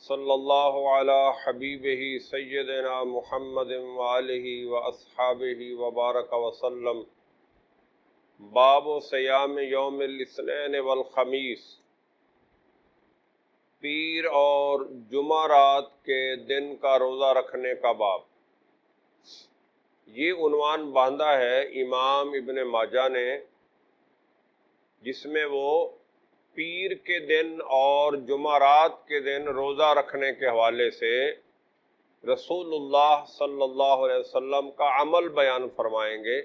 صلی اللہ علی حبیبہ سیدنا محمد وآلہ واصحابہ وبارک وسلم۔ باب صیام یوم الاثنین والخمیس، پیر اور جمعرات کے دن کا روزہ رکھنے کا باب۔ یہ عنوان باندھا ہے امام ابن ماجہ نے، جس میں وہ پیر کے دن اور جمعرات کے دن روزہ رکھنے کے حوالے سے رسول اللہ صلی اللہ علیہ وسلم کا عمل بیان فرمائیں گے،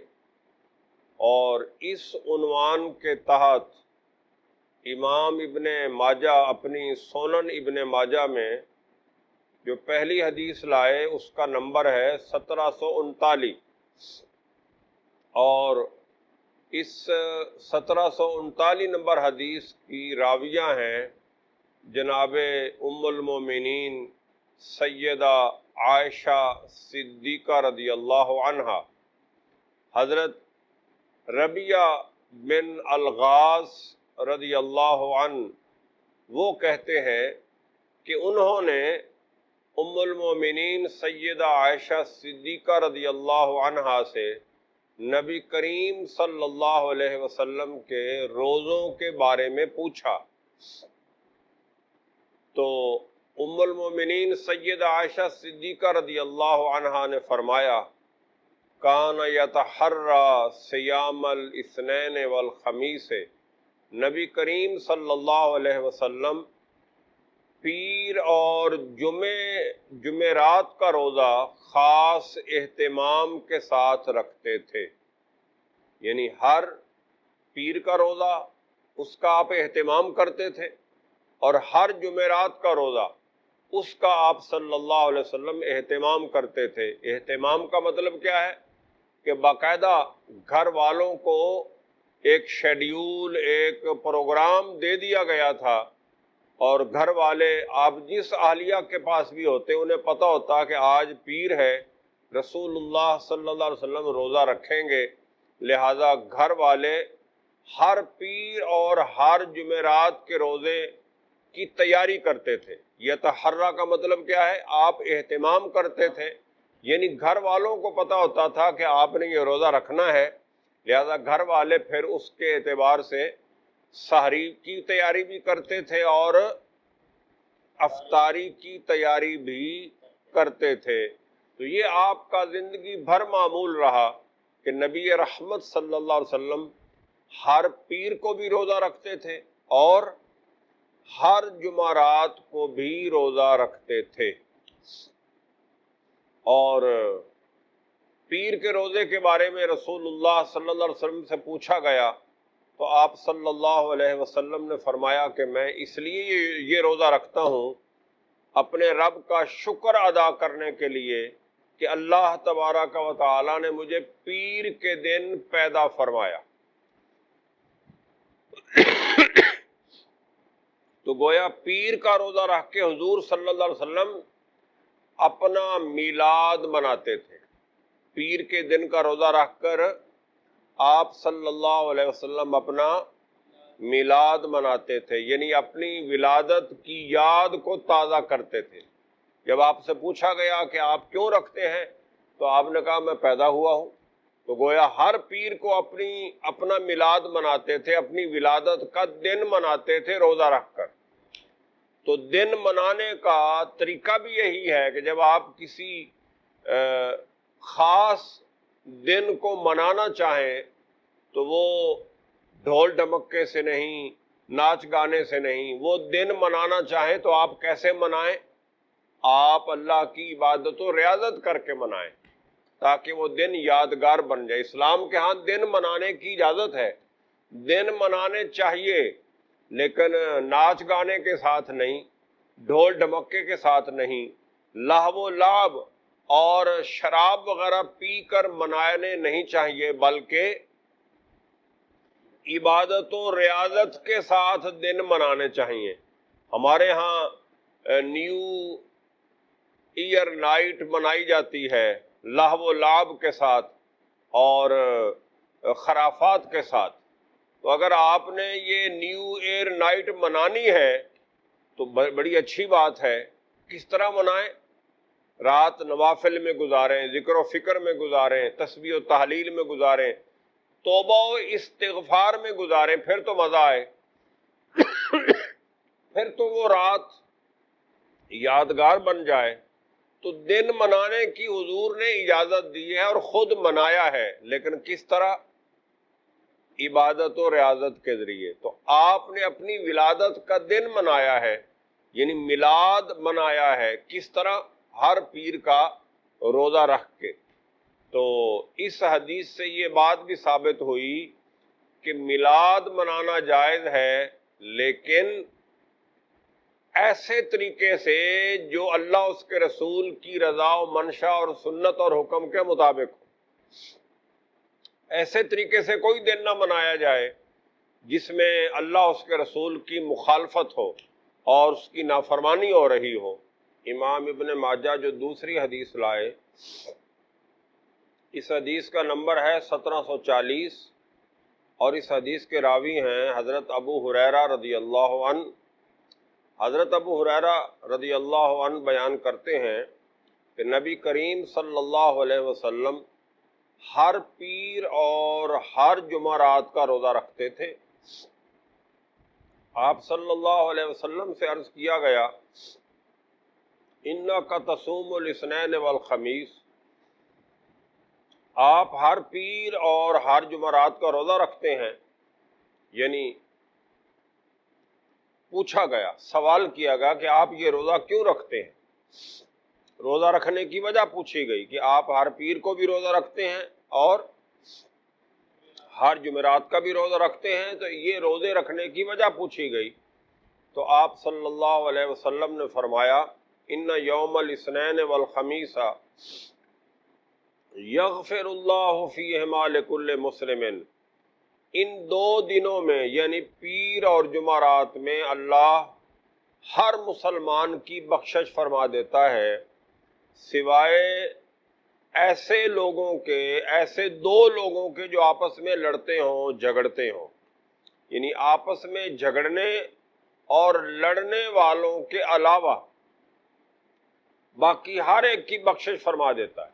اور اس عنوان کے تحت امام ابن ماجہ اپنی سنن ابن ماجہ میں جو پہلی حدیث لائے اس کا نمبر ہے 1739، اور اس 1739 نمبر حدیث کی راویہ ہیں جناب ام المومنین سیدہ عائشہ صدیقہ رضی اللہ عنہا، حضرت ربیعہ بن الغاز رضی اللہ عنہ وہ کہتے ہیں کہ انہوں نے ام المومنین سیدہ عائشہ صدیقہ رضی اللہ عنہا سے نبی کریم صلی اللہ علیہ وسلم کے روزوں کے بارے میں پوچھا، تو ام المومنین سیدہ عائشہ صدیقہ رضی اللہ عنہا نے فرمایا کان یتحری صیام الاثنین والخمیس، نبی کریم صلی اللہ علیہ وسلم پیر اور جمعرات کا روزہ خاص اہتمام کے ساتھ رکھتے تھے، یعنی ہر پیر کا روزہ اس کا آپ اہتمام کرتے تھے، اور ہر جمعرات کا روزہ اس کا آپ صلی اللہ علیہ وسلم اہتمام کرتے تھے۔ اہتمام کا مطلب کیا ہے کہ باقاعدہ گھر والوں کو ایک شیڈیول، ایک پروگرام دے دیا گیا تھا، اور گھر والے آپ جس اہلیہ کے پاس بھی ہوتے انہیں پتہ ہوتا کہ آج پیر ہے، رسول اللہ صلی اللہ علیہ وسلم روزہ رکھیں گے، لہذا گھر والے ہر پیر اور ہر جمعرات کے روزے کی تیاری کرتے تھے۔ یتحری کا مطلب کیا ہے؟ آپ اہتمام کرتے تھے، یعنی گھر والوں کو پتہ ہوتا تھا کہ آپ نے یہ روزہ رکھنا ہے، لہذا گھر والے پھر اس کے اعتبار سے سحری کی تیاری بھی کرتے تھے اور افطاری کی تیاری بھی کرتے تھے۔ تو یہ آپ کا زندگی بھر معمول رہا کہ نبی رحمت صلی اللہ علیہ وسلم ہر پیر کو بھی روزہ رکھتے تھے اور ہر جمعرات کو بھی روزہ رکھتے تھے۔ اور پیر کے روزے کے بارے میں رسول اللہ صلی اللہ علیہ وسلم سے پوچھا گیا تو آپ صلی اللہ علیہ وسلم نے فرمایا کہ میں اس لیے یہ روزہ رکھتا ہوں اپنے رب کا شکر ادا کرنے کے لیے کہ اللہ تبارک و تعالی نے مجھے پیر کے دن پیدا فرمایا۔ تو گویا پیر کا روزہ رکھ کے حضور صلی اللہ علیہ وسلم اپنا میلاد مناتے تھے۔ پیر کے دن کا روزہ رکھ کر آپ صلی اللہ علیہ وسلم اپنا میلاد مناتے تھے، یعنی اپنی ولادت کی یاد کو تازہ کرتے تھے۔ جب آپ سے پوچھا گیا کہ آپ کیوں رکھتے ہیں تو آپ نے کہا میں پیدا ہوا ہوں۔ تو گویا ہر پیر کو اپنا میلاد مناتے تھے، اپنی ولادت کا دن مناتے تھے روزہ رکھ کر۔ تو دن منانے کا طریقہ بھی یہی ہے کہ جب آپ کسی خاص دن کو منانا چاہیں تو وہ ڈھول ڈمکے سے نہیں، ناچ گانے سے نہیں، وہ دن منانا چاہیں تو آپ کیسے منائیں؟ آپ اللہ کی عبادت و ریاضت کر کے منائیں تاکہ وہ دن یادگار بن جائے۔ اسلام کے ہاں دن منانے کی اجازت ہے، دن منانے چاہیے، لیکن ناچ گانے کے ساتھ نہیں، ڈھول ڈھمکے کے ساتھ نہیں، لہو و لعب اور شراب وغیرہ پی کر منانے نہیں چاہیے، بلکہ عبادت و ریاضت کے ساتھ دن منانے چاہیے۔ ہمارے ہاں نیو ایئر نائٹ منائی جاتی ہے لہو و لعب کے ساتھ اور خرافات کے ساتھ۔ تو اگر آپ نے یہ نیو ایئر نائٹ منانی ہے تو بڑی اچھی بات ہے، کس طرح منائیں؟ رات نوافل میں گزاریں، ذکر و فکر میں گزاریں، تسبیح و تحلیل میں گزاریں، توبہ و استغفار میں گزاریں، پھر تو مزہ آئے، پھر تو وہ رات یادگار بن جائے۔ تو دن منانے کی حضور نے اجازت دی ہے اور خود منایا ہے، لیکن کس طرح؟ عبادت و ریاضت کے ذریعے۔ تو آپ نے اپنی ولادت کا دن منایا ہے، یعنی میلاد منایا ہے، کس طرح؟ ہر پیر کا روزہ رکھ کے۔ تو اس حدیث سے یہ بات بھی ثابت ہوئی کہ میلاد منانا جائز ہے، لیکن ایسے طریقے سے جو اللہ اس کے رسول کی رضا و منشا اور سنت اور حکم کے مطابق ہو۔ ایسے طریقے سے کوئی دن نہ منایا جائے جس میں اللہ اس کے رسول کی مخالفت ہو اور اس کی نافرمانی ہو رہی ہو۔ امام ابن ماجہ جو دوسری حدیث لائے، اس حدیث کا نمبر ہے 1740، اور اس حدیث کے راوی ہیں حضرت ابو ہریرہ رضی اللہ عنہ۔ حضرت ابو ہریرہ رضی اللہ عنہ بیان کرتے ہیں کہ نبی کریم صلی اللہ علیہ وسلم ہر پیر اور ہر جمعرات کا روزہ رکھتے تھے۔ آپ صلی اللہ علیہ وسلم سے عرض کیا گیا، اِنَّکَ تَصُومُ الاثنین والخمیس، آپ ہر پیر اور ہر جمعرات کا روزہ رکھتے ہیں۔ یعنی پوچھا گیا، سوال کیا گیا کہ آپ یہ روزہ کیوں رکھتے ہیں؟ روزہ رکھنے کی وجہ پوچھی گئی کہ آپ ہر پیر کو بھی روزہ رکھتے ہیں اور ہر جمعرات کا بھی روزہ رکھتے ہیں، تو یہ روزے رکھنے کی وجہ پوچھی گئی۔ تو آپ صلی اللہ علیہ وسلم نے فرمایا، ان یوم الاثنین والخمیس یغفر اللہ فیہما لکل مسلم، ان دو دنوں میں یعنی پیر اور جمعرات میں اللہ ہر مسلمان کی بخشش فرما دیتا ہے، سوائے ایسے لوگوں کے، ایسے دو لوگوں کے جو آپس میں لڑتے ہوں، جھگڑتے ہوں۔ یعنی آپس میں جھگڑنے اور لڑنے والوں کے علاوہ باقی ہر ایک کی بخشش فرما دیتا ہے۔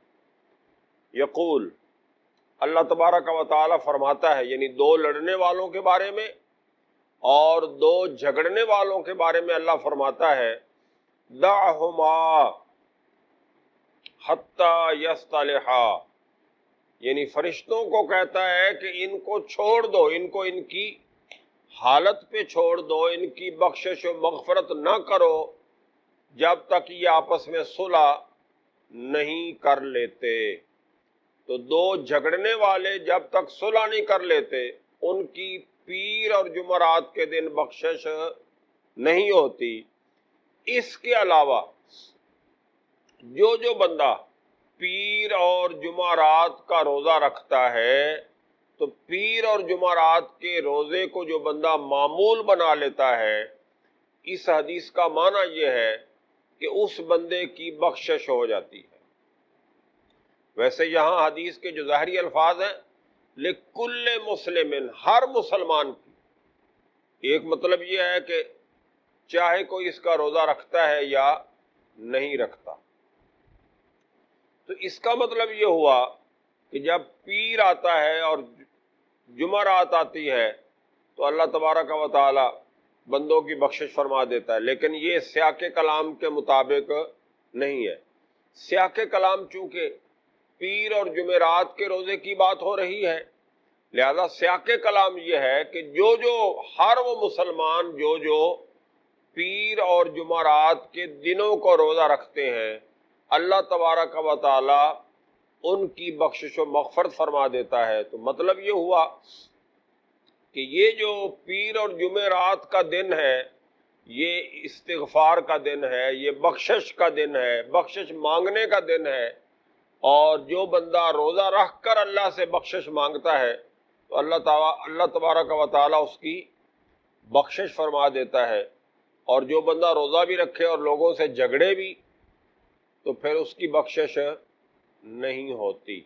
یقول، اللہ تبارک و تعالی فرماتا ہے، یعنی دو لڑنے والوں کے بارے میں اور دو جھگڑنے والوں کے بارے میں اللہ فرماتا ہے، دعہما حتی یصطلحا، یعنی فرشتوں کو کہتا ہے کہ ان کو چھوڑ دو، ان کو ان کی حالت پہ چھوڑ دو، ان کی بخشش و مغفرت نہ کرو جب تک یہ آپس میں صلح نہیں کر لیتے۔ تو دو جھگڑنے والے جب تک صلح نہیں کر لیتے، ان کی پیر اور جمعرات کے دن بخشش نہیں ہوتی۔ اس کے علاوہ جو بندہ پیر اور جمعرات کا روزہ رکھتا ہے، تو پیر اور جمعرات کے روزے کو جو بندہ معمول بنا لیتا ہے، اس حدیث کا معنی یہ ہے کہ اس بندے کی بخشش ہو جاتی ہے۔ ویسے یہاں حدیث کے جو ظاہری الفاظ ہیں، لکل مسلم، ہر مسلمان کی، ایک مطلب یہ ہے کہ چاہے کوئی اس کا روزہ رکھتا ہے یا نہیں رکھتا۔ تو اس کا مطلب یہ ہوا کہ جب پیر آتا ہے اور جمعرات آتی ہے تو اللہ تبارک و تعالی بندوں کی بخشش فرما دیتا ہے، لیکن یہ سیاق کلام کے مطابق نہیں ہے۔ سیاق کلام چونکہ پیر اور جمعرات کے روزے کی بات ہو رہی ہے، لہذا سیاق کلام یہ ہے کہ جو ہر وہ مسلمان جو پیر اور جمعرات کے دنوں کو روزہ رکھتے ہیں، اللہ تبارک و تعالی ان کی بخشش و مغفرت فرما دیتا ہے۔ تو مطلب یہ ہوا کہ یہ جو پیر اور جمعرات کا دن ہے، یہ استغفار کا دن ہے، یہ بخشش کا دن ہے، بخشش مانگنے کا دن ہے، اور جو بندہ روزہ رکھ کر اللہ سے بخشش مانگتا ہے تو اللہ تبارک و تعالیٰ اس کی بخشش فرما دیتا ہے، اور جو بندہ روزہ بھی رکھے اور لوگوں سے جھگڑے بھی تو پھر اس کی بخشش نہیں ہوتی۔